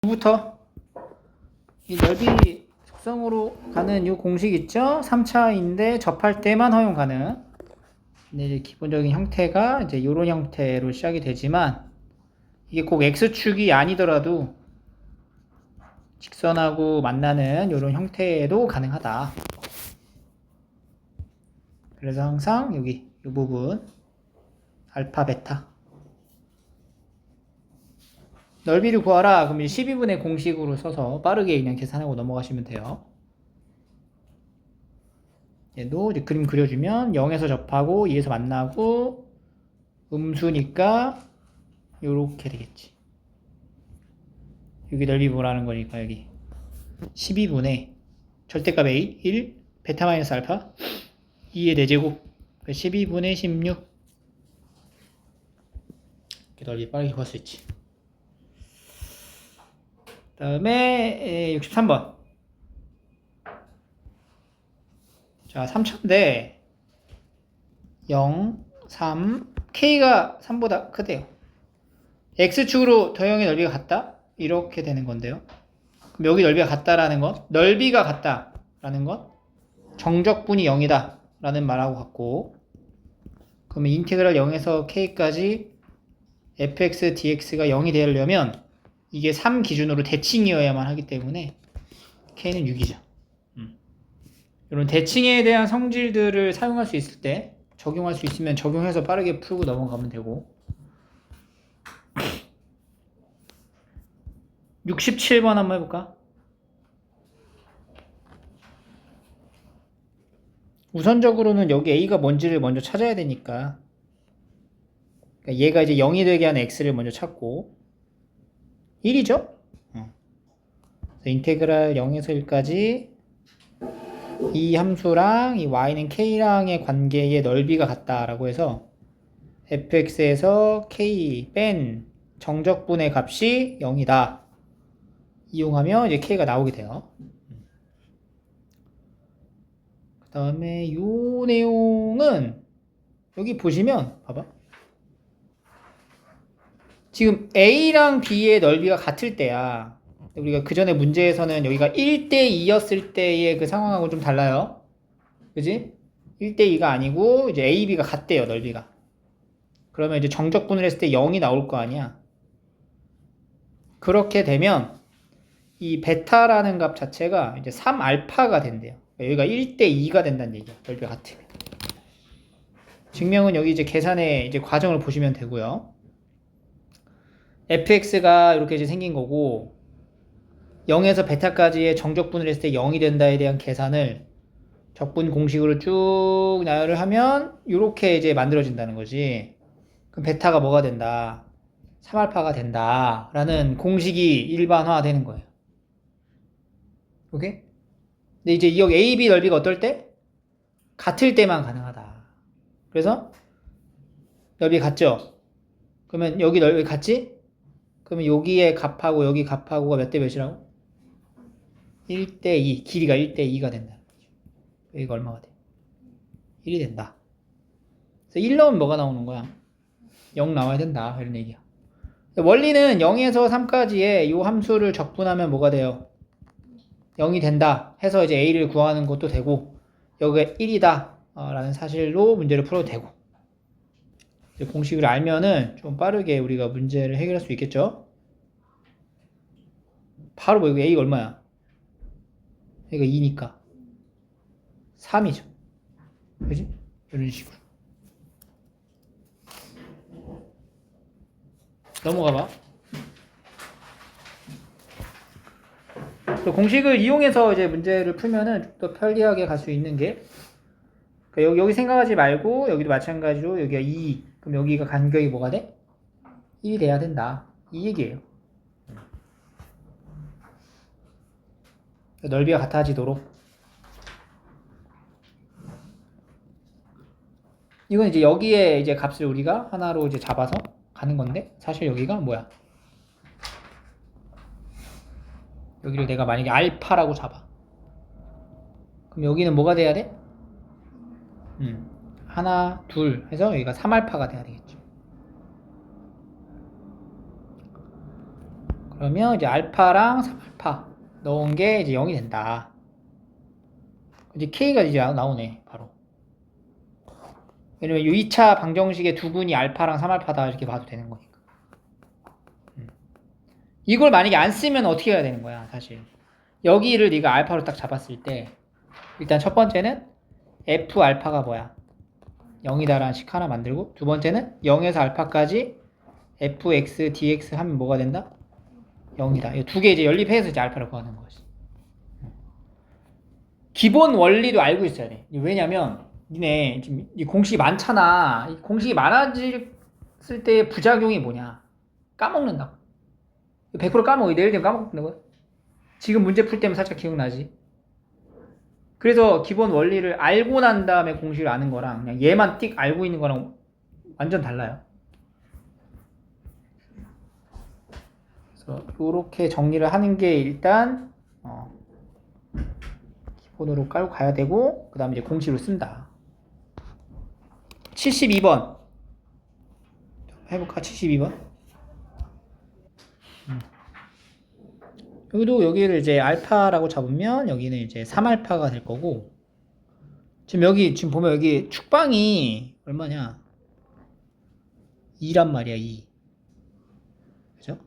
부터 이 넓이 속성으로 가는 이 공식 있죠? 3차인데 접할 때만 허용 가능. 근데 이제 기본적인 형태가 이제 이런 형태로 시작이 되지만 이게 꼭 x축이 아니더라도 직선하고 만나는 이런 형태도 가능하다. 그래서 항상 여기 이 부분 알파 베타 넓이를 구하라. 그럼 12분의 공식으로 써서 빠르게 그냥 계산하고 넘어가시면 돼요. 얘도 이제 그림 그려주면 0에서 접하고 2에서 만나고 음수니까 요렇게 되겠지. 여기 넓이 보라는 거니까 여기 12분의 절대값 A 1 베타 마이너스 알파 2의 4제곱 12분의 16 이렇게 넓이 빠르게 구할 수 있지. 그 다음에 63번 자 3차인데 0, 3 K가 3보다 크대요. X축으로 도형의 넓이가 같다? 이렇게 되는 건데요. 그럼 여기 넓이가 같다라는 것, 넓이가 같다라는 것, 정적분이 0이다 라는 말하고 같고, 그러면 인테그랄 0에서 K까지 fx dx가 0이 되려면 이게 3 기준으로 대칭이어야만 하기 때문에 K는 6이죠. 이런 대칭에 대한 성질들을 사용할 수 있을 때 적용할 수 있으면 적용해서 빠르게 풀고 넘어가면 되고 67번 한번 해볼까? 우선적으로는 여기 A가 뭔지를 먼저 찾아야 되니까 그러니까 얘가 이제 0이 되게 하는 X를 먼저 찾고 1이죠? 인테그랄 0에서 1까지 이 함수랑 이 y는 k랑의 관계의 넓이가 같다라고 해서 fx에서 k 뺀 정적분의 값이 0이다. 이용하면 이제 k가 나오게 돼요. 그 다음에 요 내용은 여기 보시면 봐봐. 지금 a랑 b의 넓이가 같을 때야. 우리가 그 전에 문제에서는 여기가 1대2였을 때의 그 상황하고 좀 달라요. 그지? 1대2가 아니고 이제 A, B가 같대요, 넓이가. 그러면 이제 정적분을 했을 때 0이 나올 거 아니야. 그렇게 되면 이 베타라는 값 자체가 이제 3알파가 된대요. 여기가 1대2가 된다는 얘기야. 넓이가 같으면. 증명은 여기 이제 계산의 이제 과정을 보시면 되고요. fx가 이렇게 이제 생긴 거고 0에서 베타까지의 정적분을 했을 때 0이 된다에 대한 계산을 적분 공식으로 쭉 나열을 하면 이렇게 이제 만들어진다는 거지. 그럼 베타가 뭐가 된다? 3알파가 된다 라는 공식이 일반화 되는 거예요. 오케이? 근데 이제 여기 A, B 넓이가 어떨 때? 같을 때만 가능하다. 그래서 넓이 같죠? 그러면 여기 넓이 같지? 그러면 여기에 값하고 여기 값하고가 몇 대 몇이라고? 1대2 길이가 1대2가 된다. 여기가 얼마가 돼? 1이 된다. 그래서 1 넣으면 뭐가 나오는 거야? 0 나와야 된다 이런 얘기야. 원리는 0에서 3까지의 이 함수를 적분하면 뭐가 돼요? 0이 된다 해서 이제 A를 구하는 것도 되고 여기가 1이다 라는 사실로 문제를 풀어도 되고 공식을 알면은 좀 빠르게 우리가 문제를 해결할 수 있겠죠? 바로 뭐 여기 A가 얼마야? 여기가 2니까 3이죠. 그지? 이런 식으로 넘어가봐. 공식을 이용해서 이제 문제를 풀면은 좀 더 편리하게 갈 수 있는 게 그러니까 여기 생각하지 말고 여기도 마찬가지로 여기가 2 그럼 여기가 간격이 뭐가 돼? 1이 돼야 된다 이 얘기예요. 넓이가 같아지도록 이건 이제 여기에 이제 값을 우리가 하나로 이제 잡아서 가는 건데 사실 여기가 뭐야? 여기를 내가 만약에 알파라고 잡아. 그럼 여기는 뭐가 돼야 돼? 하나, 둘 해서 여기가 3알파가 돼야 되겠죠. 그러면 이제 알파랑 3알파 넣은 게 이제 0이 된다. 이제 K가 이제 나오네, 바로. 왜냐면 이 2차 방정식의 두근이 알파랑 3알파다 이렇게 봐도 되는 거니까. 이걸 만약에 안 쓰면 어떻게 해야 되는 거야, 사실. 여기를 네가 알파로 딱 잡았을 때 일단 첫 번째는 F 알파가 뭐야? 0이다라는 식 하나 만들고, 두 번째는 0에서 알파까지 fx dx 하면 뭐가 된다? 0이다. 이 두 개 이제 연립해서 이제 알파를 구하는 것이. 기본 원리도 알고 있어야 돼. 왜냐면 니네 지금 이 공식이 많잖아. 이 공식이 많아졌을 때 부작용이 뭐냐? 까먹는다고. 100% 까먹어. 내일 되면 까먹는다고. 지금 문제 풀 때면 살짝 기억나지. 그래서 기본 원리를 알고 난 다음에 공식을 아는 거랑 그냥 얘만 띡 알고 있는 거랑 완전 달라요. 그래서 이렇게 정리를 하는 게 일단 기본으로 깔고 가야 되고, 그 다음에 이제 공식으로 쓴다. 72번 해볼까? 72번. 여기를 이제 알파라고 잡으면 여기는 이제 3알파가 될 거고, 지금 보면 여기 축방이 얼마냐? 2란 말이야, 2. 그죠?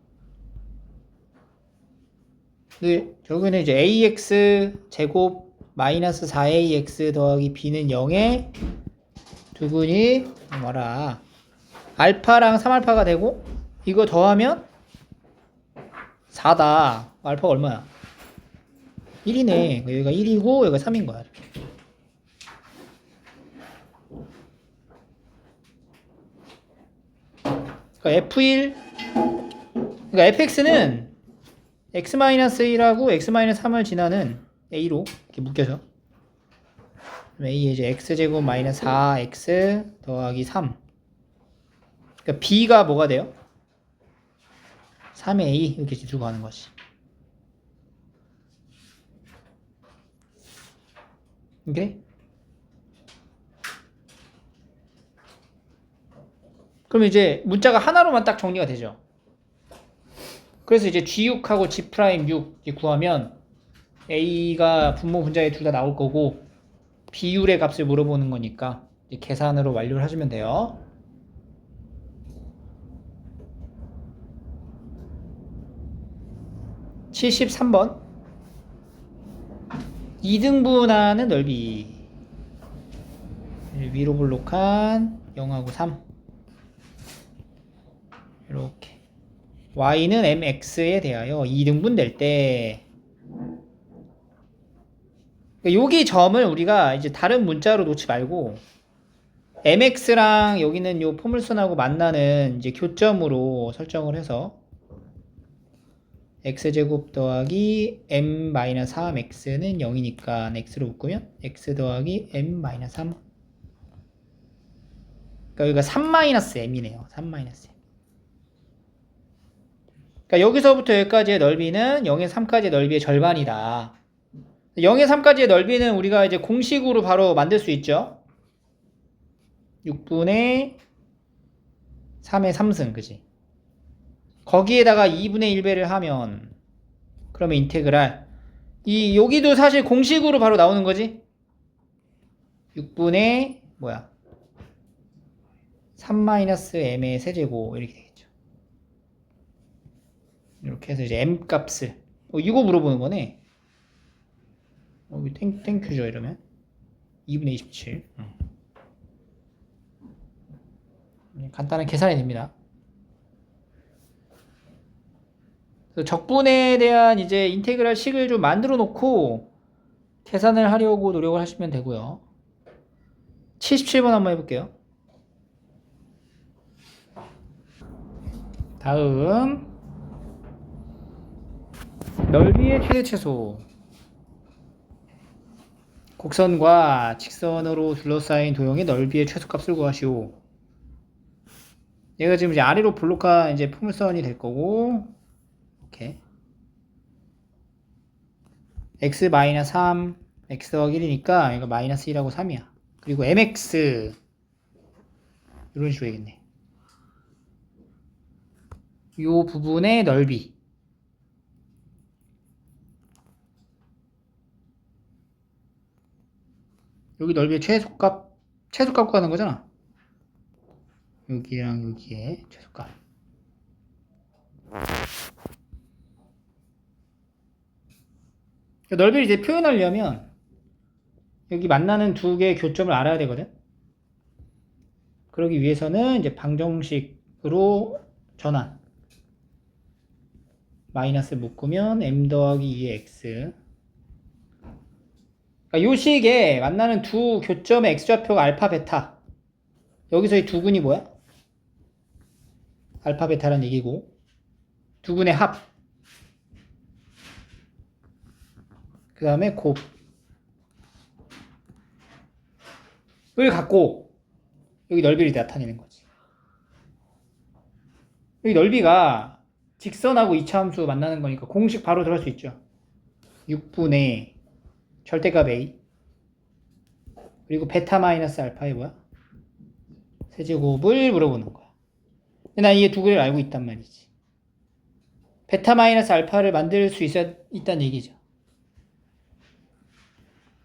여기는 이제 ax 제곱 마이너스 4ax 더하기 b는 0에 두근이 뭐라? 알파랑 3알파가 되고, 이거 더하면 4다. 알파가 얼마야? 1이네. 여기가 1이고 여기가 3인 거야. 이렇게. 그러니까 F1, 그러니까 fx는 x-1하고 x-3을 지나는 a로 이렇게 묶여서, a에 이제 x제곱 마이너스 4x 더하기 3. 그러니까 b가 뭐가 돼요? 3a 이렇게 두고 가는 것이. 오케이? 그럼 이제 문자가 하나로만 딱 정리가 되죠. 그래서 이제 G6하고 G'6 구하면 A가 분모 분자에 둘 다 나올 거고, 비율의 값을 물어보는 거니까 이제 계산으로 완료를 해주면 돼요. (73번) 2등분하는 넓이. 위로 볼록한 0하고 3. 이렇게 y는 mx에 대하여 2등분 될 때, 여기 점을 우리가 이제 다른 문자로 놓지 말고 mx랑 여기는 요 포물선하고 만나는 이제 교점으로 설정을 해서 x제곱 더하기 m-3x는 0이니까 x로 묶으면 x 더하기 m-3. 그러니까 여기가 3-m이네요. 3-m. 그러니까 여기서부터 여기까지의 넓이는 0에서 3까지의 넓이의 절반이다. 0에서 3까지의 넓이는 우리가 이제 공식으로 바로 만들 수 있죠. 6분의 3의 3승, 그지? 거기에다가 2분의 1배를 하면, 그러면 인테그랄. 여기도 사실 공식으로 바로 나오는 거지? 6분의, 3-m의 세제곱, 이렇게 되겠죠. 이렇게 해서 이제 m 값을, 이거 물어보는 거네. 땡큐죠, 이러면. 2분의 27. 간단한 계산이 됩니다. 적분에 대한 이제 인테그랄 식을 좀 만들어 놓고 계산을 하려고 노력을 하시면 되고요. 77번 한번 해볼게요. 다음, 넓이의 최대 최소. 곡선과 직선으로 둘러싸인 도형의 넓이의 최소값을 구하시오. 얘가 지금 이제 아래로 볼록한 이제 포물선이 될 거고, 이렇게 x-3, x 더하기 1이니까 이거 마이너스 1하고 3이야. 그리고 mx 이런 식으로 되겠네. 요 부분의 넓이 여기 넓이의 최소값 구하는 거잖아. 여기랑 여기에 최소값. 넓이를 이제 표현하려면 여기 만나는 두 개의 교점을 알아야 되거든. 그러기 위해서는 이제 방정식으로 전환. 마이너스 묶으면 m 더하기 2의 x. 그러니까 요 식에 만나는 두 교점의 x좌표가 알파 베타. 여기서 이 두 근이 뭐야? 알파 베타라는 얘기고, 두 근의 합. 그 다음에 곱을 갖고 여기 넓이를 나타내는 거지. 여기 넓이가 직선하고 이차함수 만나는 거니까 공식 바로 들어갈 수 있죠. 6분의 절대값 a 그리고 베타 마이너스 알파의 뭐야? 세제곱을 물어보는 거야. 근데 난 이게 두 개를 알고 있단 말이지. 베타 마이너스 알파를 만들 수 있다는 얘기죠.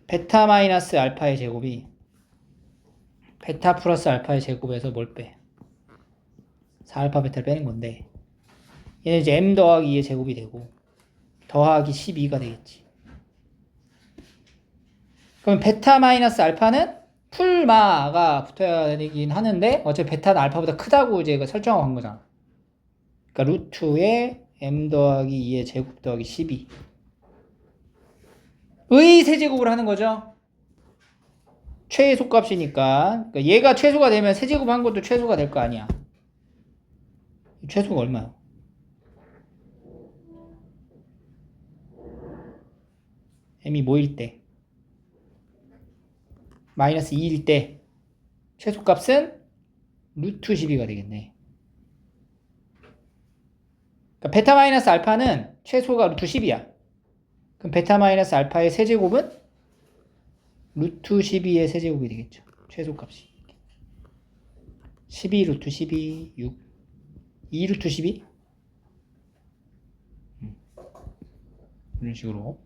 베타 마이너스 알파의 제곱이 베타 플러스 알파의 제곱에서 뭘 빼? 4알파 베타를 빼는 건데, 얘는 이제 m 더하기 2의 제곱이 되고 더하기 12가 되겠지. 그럼 베타 마이너스 알파는 풀마가 붙어야 되긴 하는데 어차피 베타는 알파보다 크다고 이제 설정하고 한 거잖아. 그러니까 루트에 m 더하기 2의 제곱 더하기 12 의 세제곱을 하는 거죠. 최소값이니까. 그러니까 얘가 최소가 되면 세제곱 한 것도 최소가 될 거 아니야. 최소가 얼마야? m이 뭐일 때? 마이너스 2일 때 최소값은 루트 12가 되겠네. 그러니까 베타 마이너스 알파는 최소가 루트 10이야. 그럼 베타 마이너스 알파의 세제곱은 루트 12의 세제곱이 되겠죠. 최소값이. 12 루트 12, 6. 2 루트 12? 이런 식으로.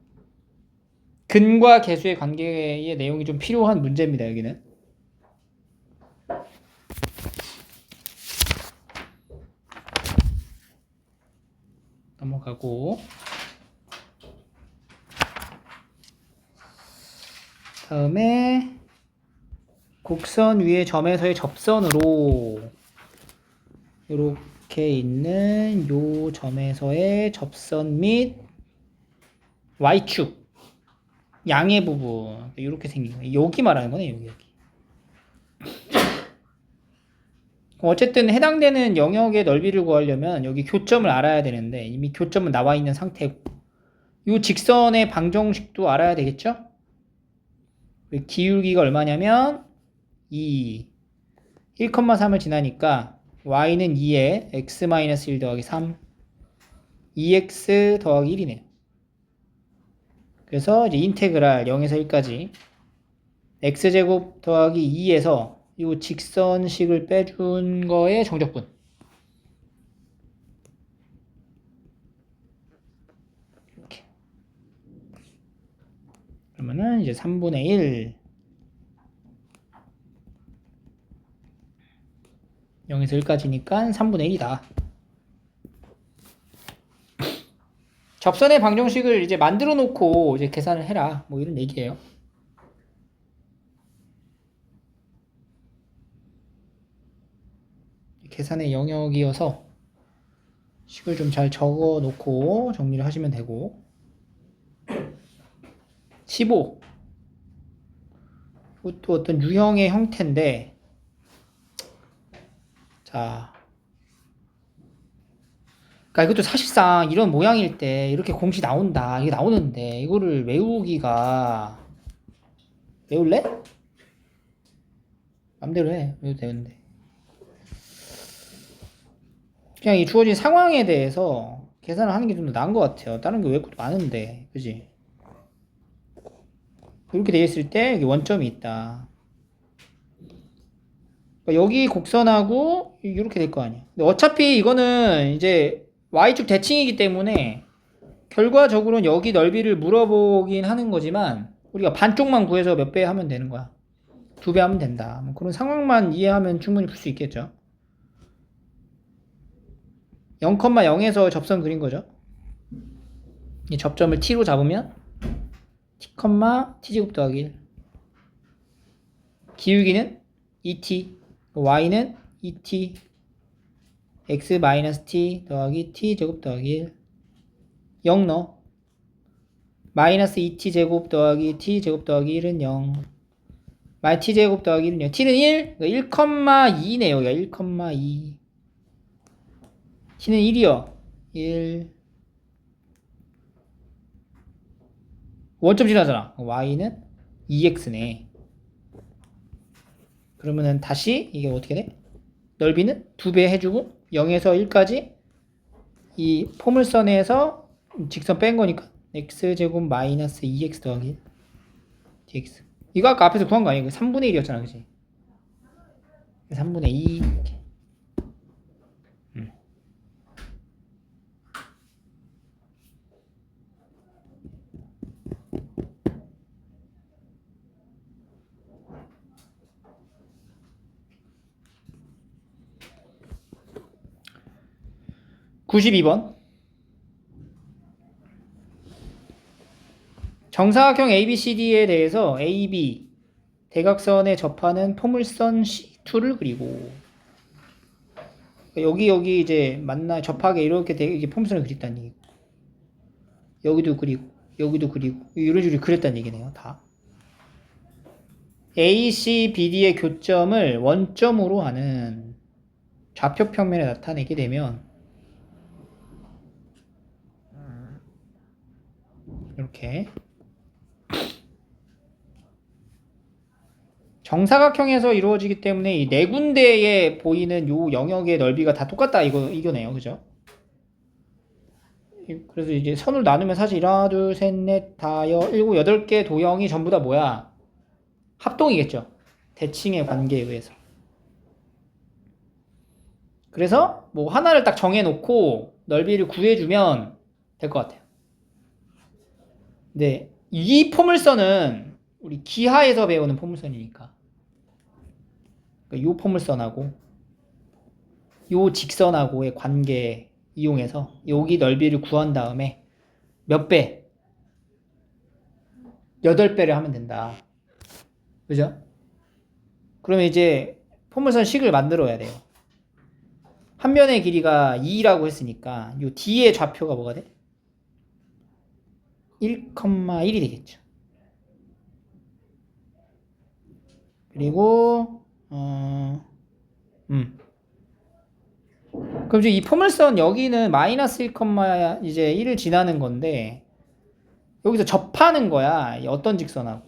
근과 계수의 관계의 내용이 좀 필요한 문제입니다, 여기는. 넘어가고. 다음에 곡선 위의 점에서의 접선으로 이렇게 있는 요 점에서의 접선 및 y축 양의 부분 이렇게 생긴 거예요. 여기 말하는 거네, 여기. 어쨌든 해당되는 영역의 넓이를 구하려면 여기 교점을 알아야 되는데 이미 교점은 나와 있는 상태고 이 직선의 방정식도 알아야 되겠죠? 기울기가 얼마냐면 2 1,3을 지나니까 y는 2에 x-1 더하기 3 2x 더하기 1이네요. 그래서 이제 인테그랄 0에서 1까지 x제곱 더하기 2에서 이 직선식을 빼준 거의 정적분. 이렇게. 그러면은 이제 3분의 1 0에서 1까지니까 3분의 1이다. 접선의 방정식을 이제 만들어 놓고 이제 계산을 해라. 뭐 이런 얘기예요. 계산의 영역이어서 식을 좀 잘 적어 놓고 정리를 하시면 되고. 15. 이것도 어떤 유형의 형태인데, 자. 그러니까 이것도 사실상 이런 모양일 때 이렇게 공식 나온다. 이게 나오는데 이거를 외울래? 맘대로 해. 외워도 되는데. 그냥 이 주어진 상황에 대해서 계산을 하는 게 좀 더 나은 것 같아요. 다른 게 외울 것도 많은데, 그지? 이렇게 되어 있을 때 여기 원점이 있다. 그러니까 여기 곡선하고 이렇게 될 거 아니야. 근데 어차피 이거는 이제 y축 대칭이기 때문에 결과적으로는 여기 넓이를 물어보긴 하는 거지만 우리가 반쪽만 구해서 몇 배 하면 되는 거야. 2배 하면 된다. 뭐 그런 상황만 이해하면 충분히 풀 수 있겠죠. 0,0에서 접선 그린 거죠. 이 접점을 t로 잡으면 t, t제곱 더하기 1. 기울기는 2t, y는 2t, x-t 더하기 t제곱 더하기 1. 0 넣어. 마이너스 2t 제곱 더하기 t 제곱 더하기 1은 0. 마이너스 t 제곱 더하기 1은 0. t는 1, 1,2네요. 여기가 1,2. t는 1이요. 1. 원점 지나잖아. y는 2x네. 그러면은 다시 이게 어떻게 돼? 넓이는 2배 해주고 0에서 1까지 이 포물선에서 직선 뺀 거니까 x제곱 마이너스 2x 더하기 1 dx. 이거 아까 앞에서 구한 거 아니야? 3분의 1이었잖아, 그치? 3분의 2 이렇게. 92번. 정사각형 ABCD에 대해서 AB 대각선에 접하는 포물선 C2를 그리고 여기 이제 만나 접하게 이렇게 이게 포물선을 그렸다는 얘기고 여기도 그리고 여기도 그리고 이런 식으로 그렸다는 얘기네요. 다 AC, BD의 교점을 원점으로 하는 좌표 평면에 나타내게 되면 이렇게 정사각형에서 이루어지기 때문에 이 네 군데에 보이는 요 영역의 넓이가 다 똑같다 이거네요. 그죠? 그래서 이제 선을 나누면 사실 하나, 둘, 셋, 넷, 다, 일곱, 여덟 개 도형이 전부 다 뭐야? 합동이겠죠. 대칭의 관계에 의해서. 그래서 뭐 하나를 딱 정해놓고 넓이를 구해주면 될 것 같아요. 근데 이 포물선은 우리 기하에서 배우는 포물선이니까 요 포물선하고 요 직선하고의 관계 이용해서 여기 넓이를 구한 다음에 몇 배? 8배를 하면 된다. 그죠? 그러면 이제 포물선 식을 만들어야 돼요. 한 면의 길이가 2라고 했으니까 요 D의 좌표가 뭐가 돼? 1,1이 되겠죠. 그리고 그럼 이제 이 포물선 여기는 마이너스 1, 이제 1을 지나는 건데 여기서 접하는 거야. 어떤 직선하고?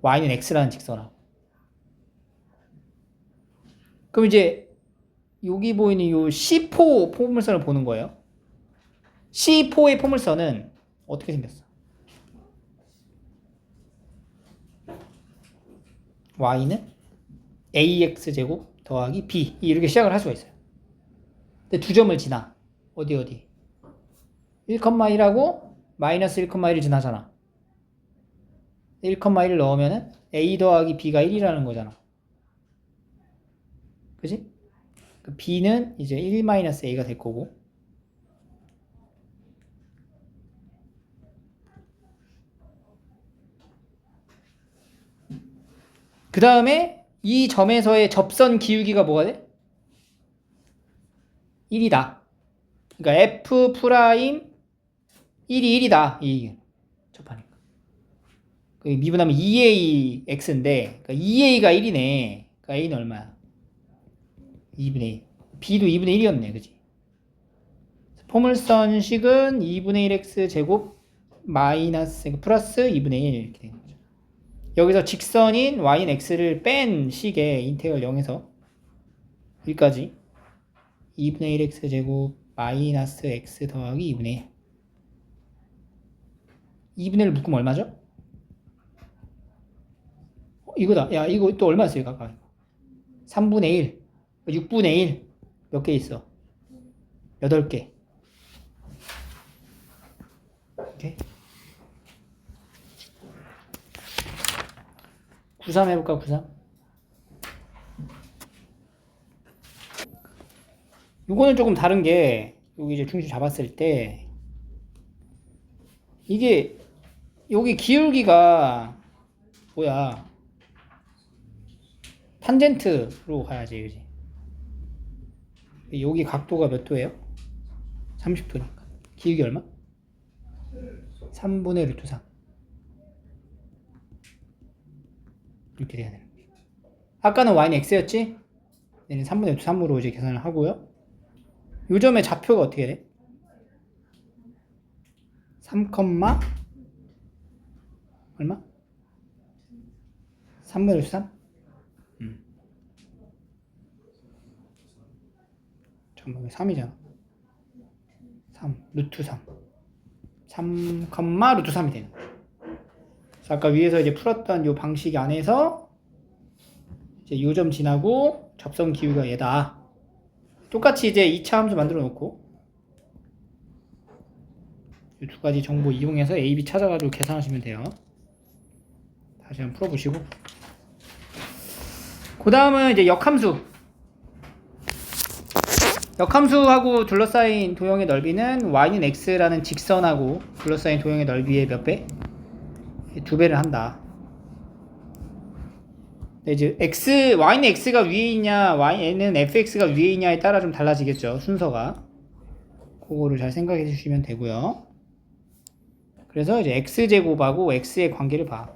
y는 x라는 직선하고. 그럼 이제 여기 보이는 이 C4 포물선을 보는 거예요. C4의 포물선은 어떻게 생겼어? y는 ax제곱 더하기 b 이렇게 시작을 할 수가 있어요. 근데 두 점을 지나. 어디 1,1하고 마이너스 1,1을 지나잖아. 1,1을 넣으면은 a 더하기 b가 1이라는 거잖아. 그지? 그 b는 이제 1-a가 될 거고 그 다음에 이 점에서의 접선 기울기가 뭐가 돼? 1이다. 그러니까 f 프라임 1이 1이다. 이 접하니까. 미분하면 2ax인데 그러니까 2a가 1이네. 그러니까 a는 얼마야? 2분의 1. b도 2분의 1이었네. 그지? 포물선식은 2분의 1x 제곱 마이너스 플러스 2분의 1 이렇게 되는 거죠. 여기서 직선인 y는 x를 뺀 식의 인테그럴 0에서 1까지 2분의 1x 제곱 마이너스 x 더하기 2분의 1 2분의 1 묶으면 얼마죠? 이거다. 야 이거 또 얼마였어요? 가까이 3분의 1 6분의 1 몇 개 있어? 8개. 오케이. 93 해볼까, 93? 요거는 조금 다른 게, 여기 이제 중심 잡았을 때, 이게, 여기 기울기가, 뭐야, 탄젠트로 가야지, 그지? 여기 각도가 몇 도예요? 30도니까. 기울기 얼마? 3분의 루트 3. 이렇게 돼야 되는 거예요. 아까는 y는 x였지? 얘는 3분의 루트 3으로 이제 계산을 하고요. 요 점의 좌표가 어떻게 돼? 3, 얼마? 3분의 루트 3? 잠깐만, 3이잖아. 3, 루트 3. 3, 루트 3이 되는 거야. 그래서 아까 위에서 이제 풀었던 요 방식 안에서 이제 요 점 지나고 접선 기울기가 얘다. 똑같이 이제 2차 함수 만들어 놓고 이 두 가지 정보 이용해서 A, B 찾아가지고 계산하시면 돼요. 다시 한번 풀어보시고. 그 다음은 이제 역함수. 역함수하고 둘러싸인 도형의 넓이는 y는 x라는 직선하고 둘러싸인 도형의 넓이의 몇 배? 2배를 한다. 이제 y는 x가 위에 있냐, y는 fx가 위에 있냐에 따라 좀 달라지겠죠, 순서가. 그거를 잘 생각해 주시면 되고요. 그래서 이제 x제곱하고 x의 관계를 봐.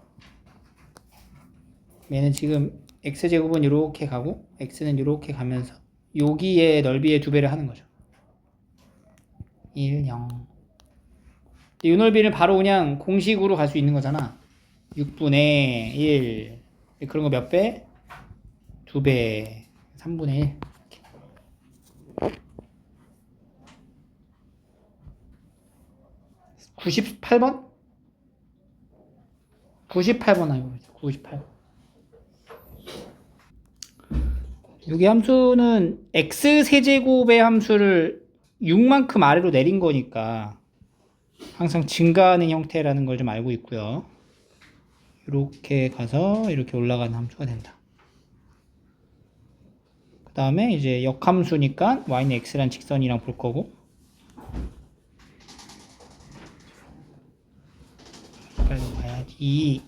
얘는 지금 x제곱은 이렇게 가고 x는 이렇게 가면서 여기의 넓이의 2배를 하는 거죠. 1, 0. 이 넓이를 바로 그냥 공식으로 갈 수 있는 거잖아. 6분의 1. 그런 거 몇 배? 2배. 3분의 1. 98번? 98번 알고 있어. 98번. 여기 함수는 x세제곱의 함수를 6만큼 아래로 내린 거니까 항상 증가하는 형태라는 걸 좀 알고 있고요. 이렇게 가서 이렇게 올라가는 함수가 된다. 그 다음에 이제 역함수니까 y는 x란 직선이랑 볼 거고, 빨리 가야지.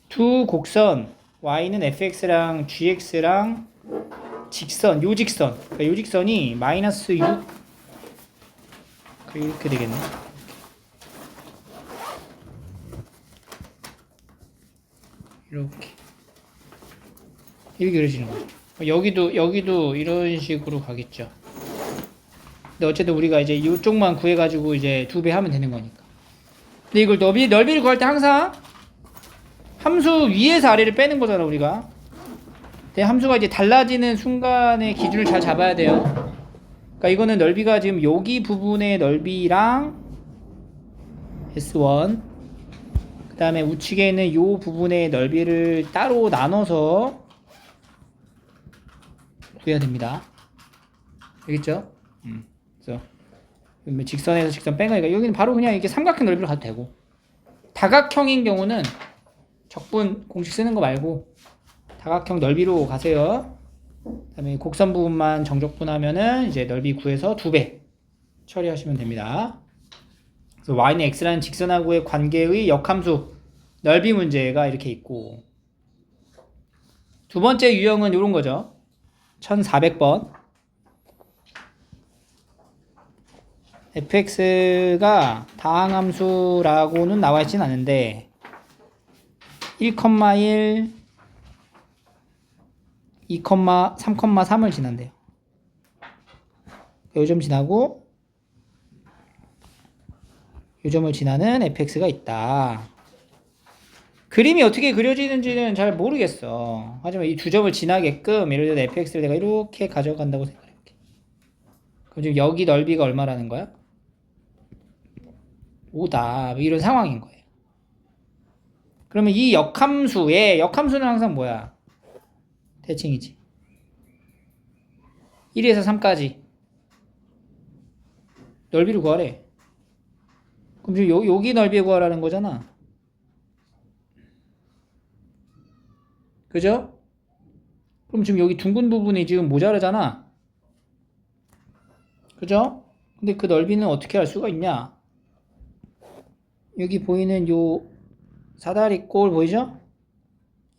두 곡선 y는 fx랑 gx랑 직선, 요 직선, 그러니까 요 직선이 마이너스 6 이렇게 되겠네. 이렇게 그려지는 거죠. 여기도 이런 식으로 가겠죠. 근데 어쨌든 우리가 이제 이쪽만 구해가지고 이제 2배 하면 되는 거니까. 근데 이걸 넓이를 구할 때 항상 함수 위에서 아래를 빼는 거잖아, 우리가. 근데 함수가 이제 달라지는 순간의 기준을 잘 잡아야 돼요. 그러니까 이거는 넓이가 지금 여기 부분의 넓이랑 S1, 그 다음에 우측에 있는 요 부분의 넓이를 따로 나눠서 구해야 됩니다. 알겠죠? 그래서 직선에서 직선 뺀 거니까 여기는 바로 그냥 이렇게 삼각형 넓이로 가도 되고, 다각형인 경우는 적분 공식 쓰는 거 말고 다각형 넓이로 가세요. 그 다음에 곡선 부분만 정적분하면은 이제 넓이 구해서 2배 처리하시면 됩니다. 그래서 y는 x라는 직선하고의 관계의 역함수 넓이 문제가 이렇게 있고, 두 번째 유형은 이런 거죠. 1400번. fx가 다항함수라고는 나와 있진 않은데 1,1, 2, 3,3을 지난대요. 요 점 지나고 요 점을 지나는 fx가 있다. 그림이 어떻게 그려지는지는 잘 모르겠어. 하지만 이 두 점을 지나게끔 예를 들어 fx를 내가 이렇게 가져간다고 생각해볼게. 그럼 지금 여기 넓이가 얼마라는 거야? 5다. 뭐 이런 상황인 거예요. 그러면 이 역함수는 항상 뭐야? 대칭이지. 1에서 3까지 넓이를 구하래. 그럼 지금 여기 넓이 구하라는 거잖아. 그죠? 그럼 지금 여기 둥근 부분이 지금 모자르잖아. 그죠? 근데 그 넓이는 어떻게 알 수가 있냐? 여기 보이는 요 사다리꼴 보이죠?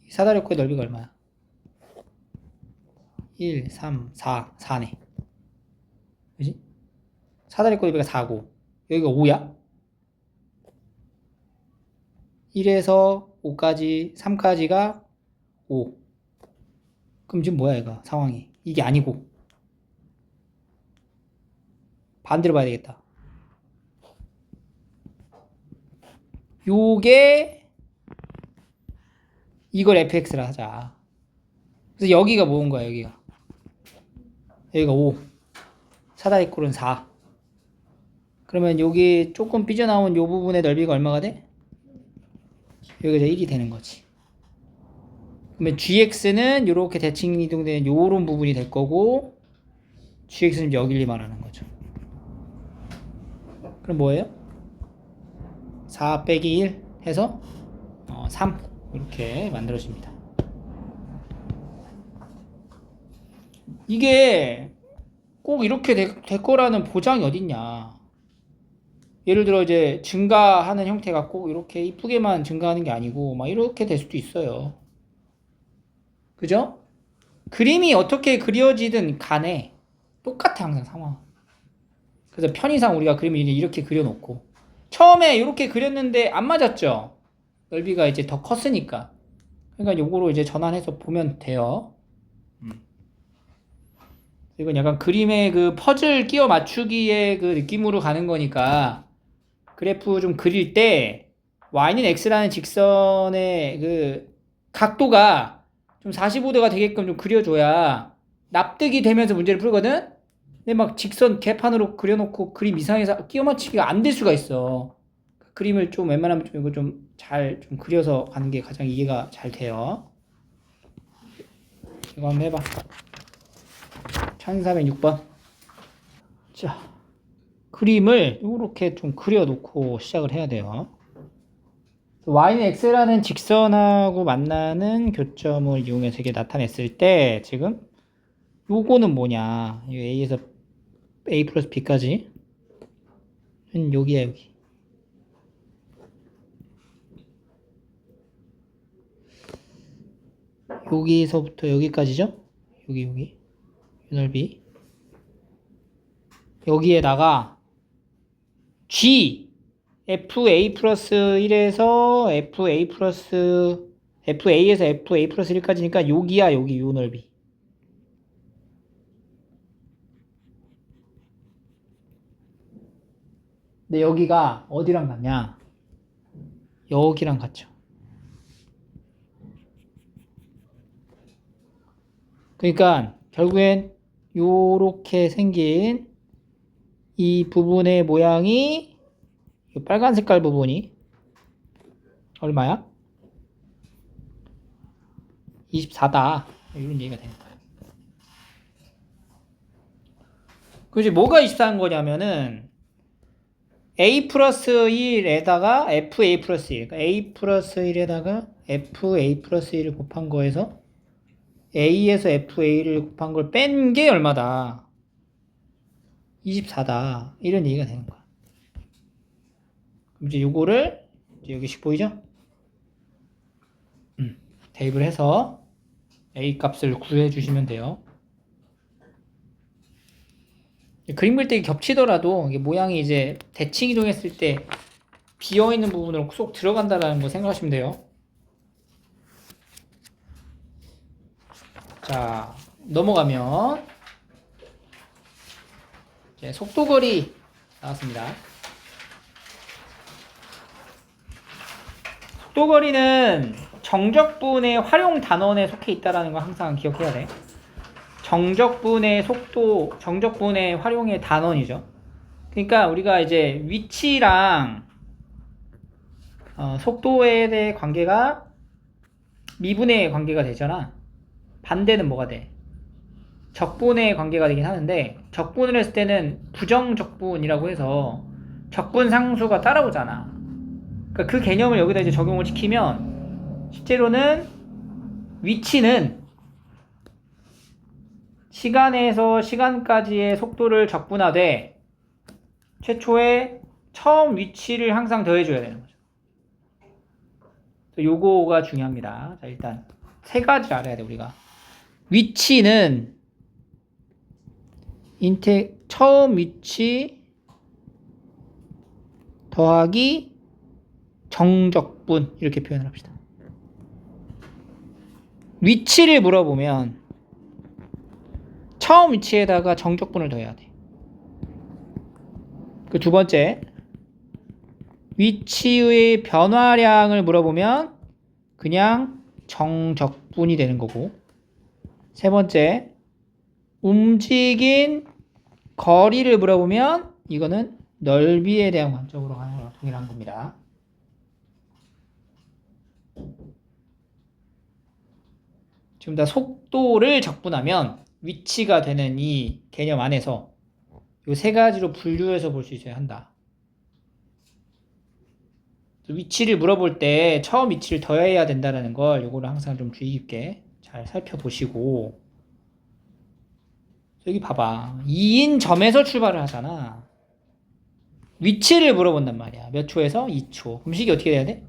사다리꼴의 넓이가 얼마야? 1, 3, 4, 4네. 그지? 사다리꼴 넓이가 4고 여기가 5야? 1에서 5까지 3까지가 5. 그럼 지금 뭐야 얘가 상황이? 이게 아니고 반대로 봐야 되겠다. 요게 이걸 fx라 하자. 그래서 여기가 뭐인 거야 여기가 5 사다리꼴은 4. 그러면 여기 조금 삐져나온 요 부분의 넓이가 얼마가 돼? 여기가 1이 되는 거지. 그러면 gx는 이렇게 대칭 이동되는 요런 부분이 될 거고 gx는 여기를 말하는 거죠. 그럼 뭐예요? 4 빼기 1 해서 3 이렇게 만들어집니다. 이게 꼭 이렇게 될 거라는 보장이 어딨냐. 예를 들어 이제 증가하는 형태가 꼭 이렇게 이쁘게만 증가하는 게 아니고 막 이렇게 될 수도 있어요. 그죠? 그림이 어떻게 그려지든 간에 똑같아 항상 상황. 그래서 편의상 우리가 그림을 이렇게 그려놓고 처음에 이렇게 그렸는데 안 맞았죠? 넓이가 이제 더 컸으니까. 그러니까 요거로 이제 전환해서 보면 돼요. 이건 약간 그림의 그 퍼즐 끼워 맞추기의 그 느낌으로 가는 거니까 그래프 좀 그릴 때 y는 x라는 직선의 그 각도가 좀 45도가 되게끔 좀 그려줘야 납득이 되면서 문제를 풀거든? 근데 막 직선 개판으로 그려놓고 그림 이상해서 끼워 맞추기가 안 될 수가 있어. 그림을 좀 웬만하면 좀 이거 좀 잘 좀 그려서 가는 게 가장 이해가 잘 돼요. 이거 한번 해봐. 1406번. 자, 그림을 이렇게 좀 그려놓고 시작을 해야 돼요. y는 x라는 직선하고 만나는 교점을 이용해서 이게 나타냈을 때 지금 요거는 뭐냐? a에서 a 플러스 b까지 여기야 여기. 여기서부터 여기까지죠? 여기 이 넓이 여기에다가 g fa 플러스 1에서 fa에서 fa 플러스 1까지니까 여기야 여기 요 넓이. 근데 여기가 어디랑 같냐? 여기랑 같죠. 그러니까 결국엔 요렇게 생긴 이 부분의 모양이 이 빨간 색깔 부분이 얼마야? 24다. 이런 얘기가 되는 거야. 그지 뭐가 24인 거냐면은 a 플러스 1에다가 fa 플러스 1 그러니까 a 플러스 1에다가 fa 플러스 1을 곱한 거에서 a에서 fa를 곱한 걸 뺀 게 얼마다? 24다. 이런 얘기가 되는 거야. 그럼 이제 요거를 이제 여기씩 보이죠? 대입을 해서 a 값을 구해 주시면 돼요. 그림 그릴 때 겹치더라도 이게 모양이 이제 대칭 이동했을 때 비어있는 부분으로 쏙 들어간다라는 거 생각하시면 돼요. 자, 넘어가면 이제 속도거리 나왔습니다. 속도거리는 정적분의 활용 단원에 속해 있다는 거 항상 기억해야 돼. 정적분의 속도, 정적분의 활용의 단원이죠. 그러니까 우리가 이제 위치랑 속도에 대해 관계가 미분의 관계가 되잖아. 반대는 뭐가 돼? 적분의 관계가 되긴 하는데 적분을 했을 때는 부정적분이라고 해서 적분 상수가 따라오잖아. 그러니까 그 개념을 여기다 이제 적용을 시키면 실제로는 위치는 시간에서 시간까지의 속도를 적분하되 최초에 처음 위치를 항상 더해줘야 되는 거죠. 요거가 중요합니다. 자, 일단 세 가지 알아야 돼 우리가. 위치는 처음 위치 더하기 정적분 이렇게 표현을 합시다. 위치를 물어보면 처음 위치에다가 정적분을 더해야 돼. 그 두 번째, 위치의 변화량을 물어보면 그냥 정적분이 되는 거고, 세 번째, 움직인 거리를 물어보면 이거는 넓이에 대한 관점으로 가는 거랑 동일한 겁니다. 지금 다 속도를 적분하면 위치가 되는 이 개념 안에서 이 세 가지로 분류해서 볼 수 있어야 한다. 위치를 물어볼 때 처음 위치를 더해야 된다는 걸 요거를 항상 좀 주의 깊게 잘 살펴보시고, 여기 봐봐. 2인 점에서 출발을 하잖아. 위치를 물어본단 말이야. 몇 초에서? 2초. 그럼 식이 어떻게 돼야 돼?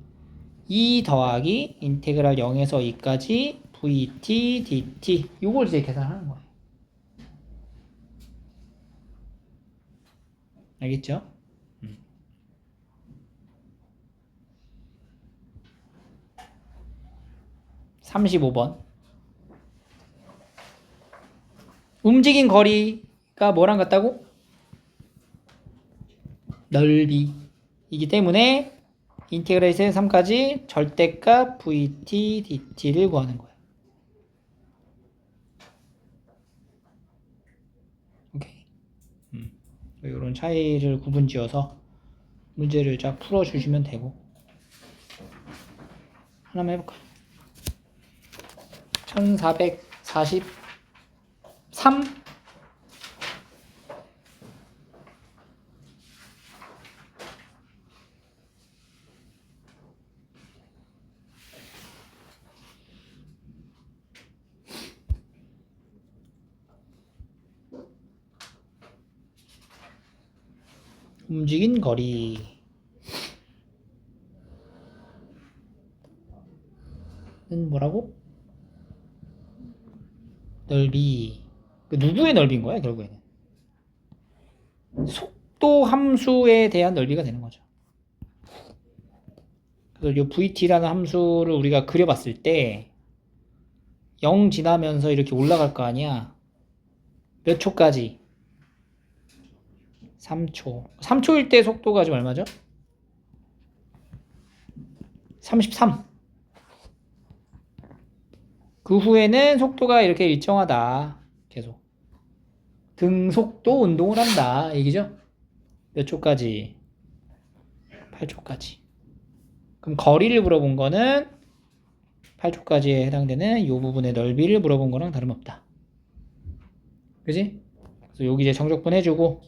2 더하기 인테그랄 0에서 2까지 vt dt. 요걸 이제 계산하는 거예요. 알겠죠? 35번. 움직인 거리가 뭐랑 같다고? 넓이이기 때문에 인테그랄에서 3까지 절대값 vt dt를 구하는 거예요. 오케이. 이런 차이를 구분지어서 문제를 쫙 풀어주시면 되고, 하나만 해볼까요? 1443 움직인 거리는 뭐라고? 넓이. 누구의 넓이인 거야 결국에는? 속도 함수에 대한 넓이가 되는 거죠. 그래서 이 vt라는 함수를 우리가 그려봤을 때 0 지나면서 이렇게 올라갈 거 아니야. 몇 초까지? 3초. 3초일 때 속도가 지금 얼마죠? 33. 그 후에는 속도가 이렇게 일정하다. 계속. 등속도 운동을 한다. 얘기죠? 몇 초까지? 8초까지. 그럼 거리를 물어본 거는 8초까지에 해당되는 이 부분의 넓이를 물어본 거랑 다름없다. 그지? 그래서 여기 이제 정적분 해주고,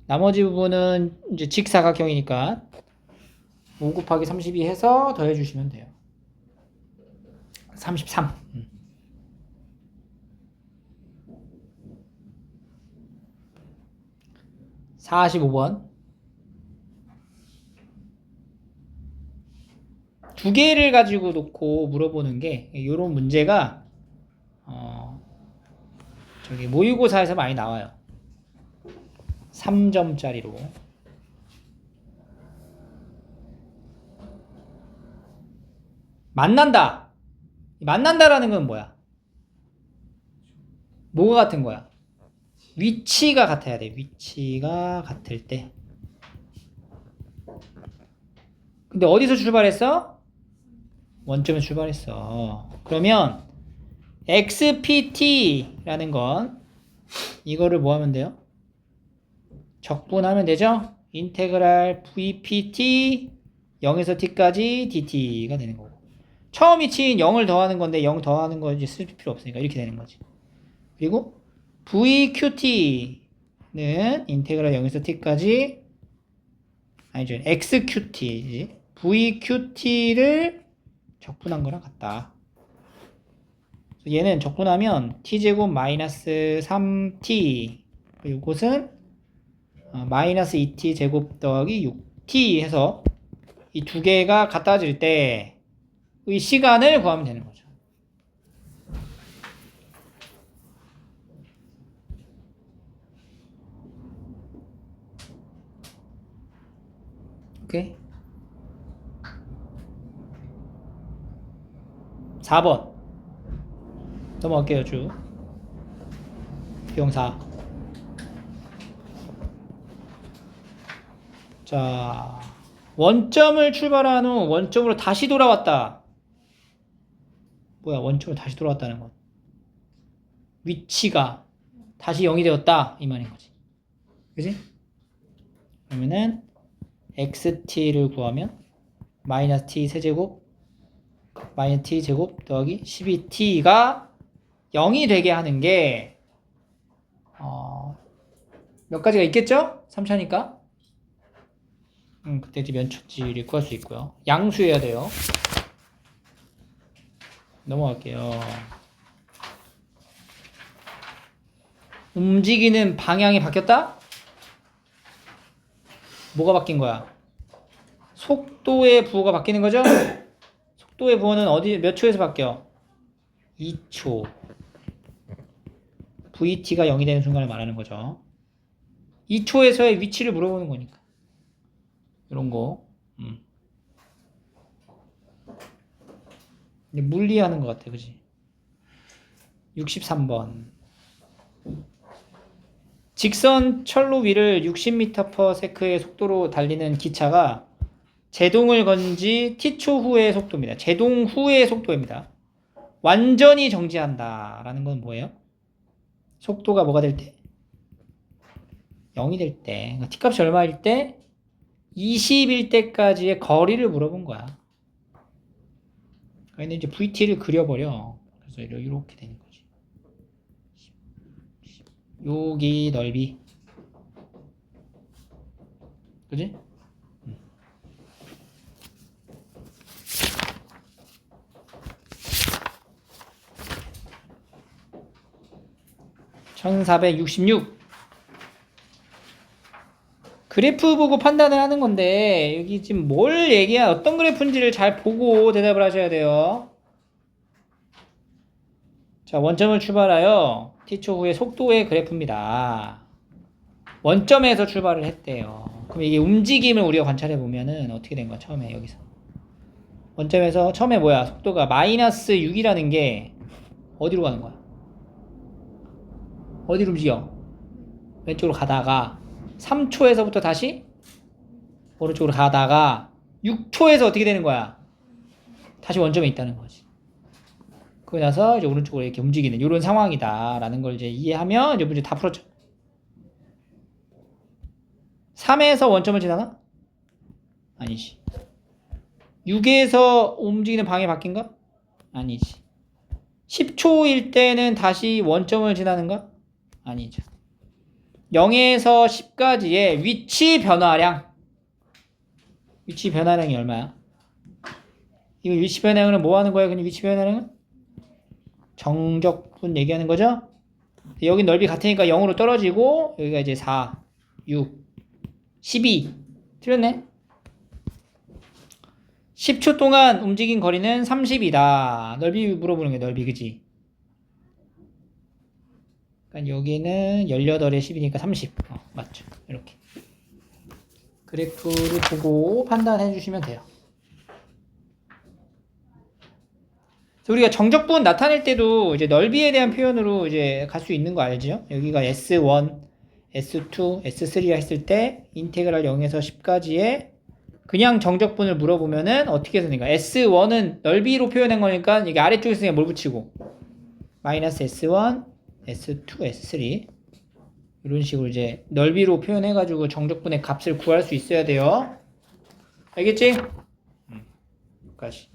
나머지 부분은 이제 직사각형이니까 5 곱하기 32 해서 더해주시면 돼요. 33. 45번. 두 개를 가지고 놓고 물어보는 게, 이런 문제가 저기 모의고사에서 많이 나와요. 3점짜리로. 만난다라는 건 뭐야? 뭐가 같은 거야? 위치가 같아야 돼. 위치가 같을 때. 근데 어디서 출발했어? 원점에서 출발했어. 그러면 xpt라는 건 이거를 뭐 하면 돼요? 적분하면 되죠? 인테그랄 vpt 0에서 t까지 dt가 되는 거고, 처음 위치인 0을 더하는 건데 0 더하는 거 이제 쓸 필요 없으니까 이렇게 되는 거지. 그리고 VQT는 인테그랄 0에서 t까지 아니죠. XQT VQT를 적분한 거랑 같다. 얘는 적분하면 t제곱 마이너스 3t 이것은 마이너스 2t 제곱 더하기 6t 해서 이 두 개가 같아질 때의 시간을 구하면 되는 거죠. 오케이. 4번 넘어갈게요. 쭉 비용사. 자, 원점을 출발한 후 원점으로 다시 돌아왔다. 뭐야, 원점으로 다시 돌아왔다는 건 위치가 다시 0이 되었다 이 말인 거지. 그지? 그러면은 xt를 구하면 마이너스 t 세제곱 마이너스 t 제곱 더하기 12t가 0이 되게 하는 게 몇 가지가 있겠죠? 3차니까 그때 이제 면적지를 구할 수 있고요. 양수해야 돼요. 넘어갈게요. 움직이는 방향이 바뀌었다? 뭐가 바뀐 거야? 속도의 부호가 바뀌는 거죠? 속도의 부호는 몇 초에서 바뀌어? 2초. VT가 0이 되는 순간을 말하는 거죠. 2초에서의 위치를 물어보는 거니까. 이런 거. 물리하는 것 같아, 그지? 63번. 직선 철로 위를 60m/s의 속도로 달리는 기차가 제동을 건 지 t초 후의 속도입니다. 제동 후의 속도입니다. 완전히 정지한다 라는 건 뭐예요? 속도가 뭐가 될 때? 0이 될 때. 그러니까 t값이 얼마일 때? 20일 때까지의 거리를 물어본 거야. 근데 이제 VT를 그려버려. 그래서 이렇게 되는 거지. 여기 넓이. 그지? 1466. 그래프 보고 판단을 하는 건데 여기 지금 뭘 얘기한 어떤 그래프인지를 잘 보고 대답을 하셔야 돼요. 자, 원점을 출발하여 t초 후의 속도의 그래프입니다. 원점에서 출발을 했대요. 그럼 이게 움직임을 우리가 관찰해 보면은 어떻게 된 거야? 처음에 여기서 원점에서 처음에 뭐야? 속도가 마이너스 6이라는 게 어디로 가는 거야? 어디로 움직여? 왼쪽으로 가다가 3초에서부터 다시 오른쪽으로 가다가 6초에서 어떻게 되는 거야? 다시 원점에 있다는 거지. 그러고 나서 이제 오른쪽으로 이렇게 움직이는 이런 상황이다라는 걸 이제 이해하면 이제 문제 다 풀었죠. 3에서 원점을 지나나? 아니지. 6에서 움직이는 방향이 바뀐가? 아니지. 10초일 때는 다시 원점을 지나는가? 아니죠. 0에서 10까지의 위치 변화량. 위치 변화량이 얼마야? 이거 위치 변화량은 뭐 하는 거야? 그냥 위치 변화량은? 정적분 얘기하는 거죠? 여기 넓이 같으니까 0으로 떨어지고 여기가 이제 4, 6, 12. 틀렸네? 10초 동안 움직인 거리는 30이다. 넓이 물어보는 게 넓이, 그지? 그러니까 여기는 18에 10이니까 30. 맞죠? 이렇게. 그래프를 보고 판단해 주시면 돼요. 우리가 정적분 나타낼 때도 이제 넓이에 대한 표현으로 이제 갈 수 있는 거 알죠? 여기가 S1, S2, S3라 했을 때 인테그랄 0에서 10까지의 그냥 정적분을 물어보면은 어떻게 해서 되는가? S1은 넓이로 표현한 거니까 이게 아래쪽에서 그냥 뭘 붙이고 마이너스 S1, S2, S3 이런 식으로 이제 넓이로 표현해가지고 정적분의 값을 구할 수 있어야 돼요. 알겠지? 여기까지.